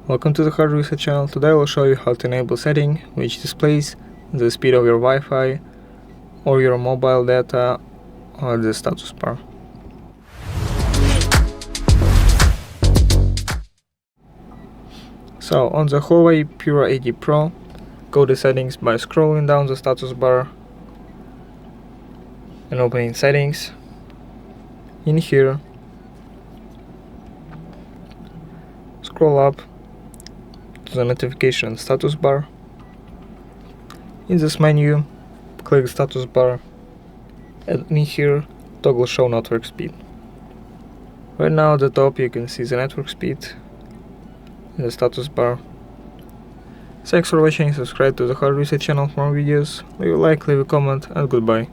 Welcome to the Hard Reset channel. Today I will show you how to enable setting which displays the speed of your Wi-Fi or your mobile data or the status bar. So on the HUAWEI Pura 80 Pro, go to settings by scrolling down the status bar and opening settings. In here, scroll up to the notification status bar. In this menu, click status bar and in here toggle show network speed. Right now at the top you can see the network speed in the status bar. Thanks for watching. Subscribe to the Hard Reset channel for more videos. Leave a like, leave a comment, and goodbye.